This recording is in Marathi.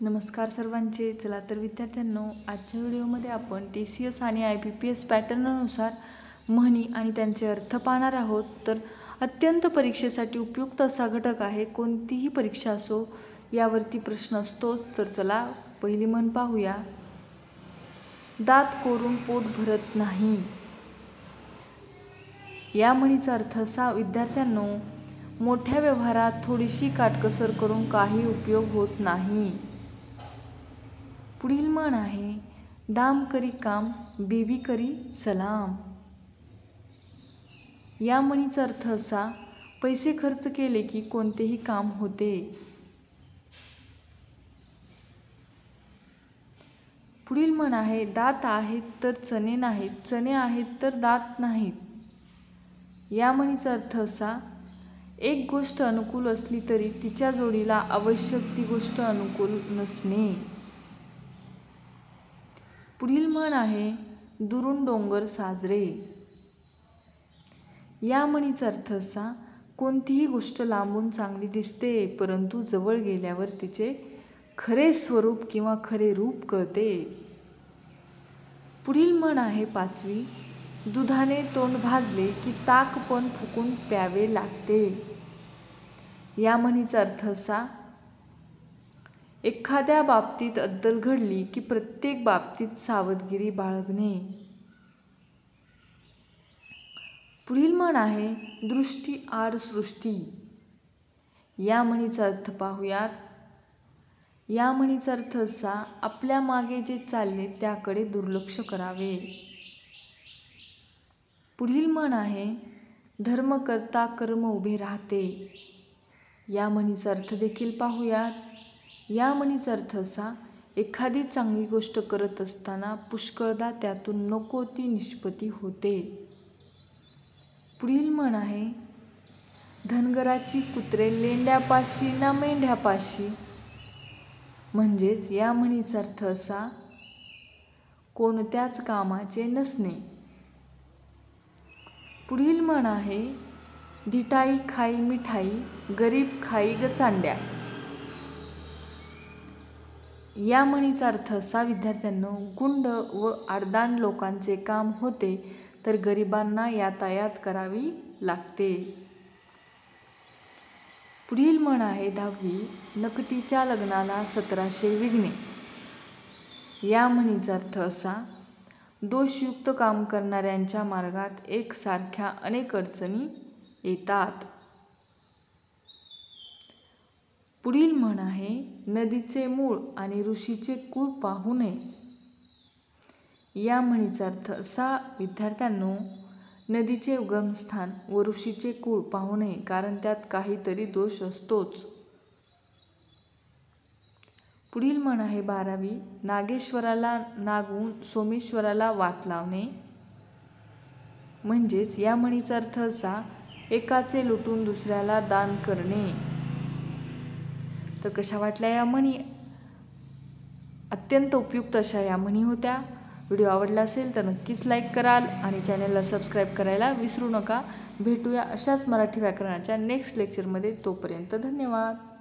नमस्कार सर्वांचे. चला तर विद्यार्थ्यांनो, आजच्या व्हिडिओमध्ये आपण TCS आणि IBPS पॅटर्ननुसार म्हणी आणि त्यांचे अर्थ पाहणार आहोत. तर अत्यंत परीक्षेसाठी उपयुक्त असा घटक आहे. कोणतीही परीक्षा असो यावरती प्रश्न असतोच. तर चला पहिली म्हण पाहूया. दात कोरून पोट भरत नाही. या म्हणीचा अर्थ असा विद्यार्थ्यांनो, मोठ्या व्यवहारात थोडीशी काटकसर करून काही उपयोग होत नाही. पुढील म्हण आहे, दाम करी काम बेबी करी सलाम. या म्हणीचा अर्थ असा, पैसे खर्च केले की कोणतेही काम होते. पुढील म्हण आहे, दात आहेत तर चणे नाहीत, चणे आहेत तर दात नाहीत. या म्हणीचा अर्थ असा, एक गोष्ट अनुकूल असली तरी तिच्या जोडीला आवश्यक ती गोष्ट अनुकूल नसणे. पुढील म्हण आहे, दुरून डोंगर साजरे. या म्हणीचा अर्थ असा, कोणतीही गोष्ट लांबून चांगली दिसते परंतु जवळ गेल्यावर तिचे खरे स्वरूप किंवा खरे रूप कळते. पुढील म्हण आहे पाचवी, दुधाने तोंड भाजले की ताक पण फुकून प्यावे लागते. या म्हणीचा अर्थ असा, एखाद्या बाबतीत अद्दल घडली की प्रत्येक बाबतीत सावधगिरी बाळगणे. पुढील म्हण आहे, दृष्टी आड सृष्टी. या म्हणीचा अर्थ पाहूयात. या म्हणीचा अर्थ असा, आपल्या मागे जे चालले त्याकडे दुर्लक्ष करावे. पुढील म्हण आहे, धर्म करता कर्म उभे राहते. या म्हणीचा अर्थ देखील पाहूयात. या म्हणीचा अर्थ असा, एखादी चांगली गोष्ट करत असताना पुष्कळदा त्यातून नको ती निष्पत्ती होते. पुढील म्हण आहे, धनगराची कुत्रे लेंड्यापाशी ना मेंढ्यापाशी. म्हणजेच या म्हणीचा अर्थ असा, कोणत्याच कामाचे नसणे. पुढील म्हण आहे, धिटाई खाई मिठाई गरीब खाई गचांड्या. या म्हणीचा अर्थ असा विद्यार्थ्यांनो, गुंड व आडदांड लोकांचे काम होते तर गरिबांना यातायात करावी लागते. पुढील म्हण आहे दहावी, नकटीच्या लग्नाला 1700 विघ्ने. या म्हणीचा अर्थ असा, दोषयुक्त काम करणाऱ्यांच्या मार्गात एकसारख्या अनेक अडचणी येतात. पुढील म्हण आहे, नदीचे मूळ आणि ऋषीचे कुळ पाहू नये. या म्हणीचा अर्थ असा विद्यार्थ्यांनो, नदीचे उगमस्थान व ऋषीचे कुळ पाहू नये कारण त्यात काहीतरी दोष असतोच. पुढील म्हण आहे 12वी, नागेश्वराला नागवून सोमेश्वराला वात लावणे. म्हणजेच या म्हणीचा अर्थ असा, एकाचे लुटून दुसऱ्याला दान करणे. तर कशा वाटल्या या म्हणी? अत्यंत उपयुक्त अशा या म्हणी होत्या. व्हिडिओ आवडला असेल तर नक्कीच लाईक कराल आणि चॅनलला सबस्क्राईब करायला विसरू नका. भेटूया अशाच मराठी व्याकरणाच्या नेक्स्ट लेक्चरमध्ये. तोपर्यंत धन्यवाद.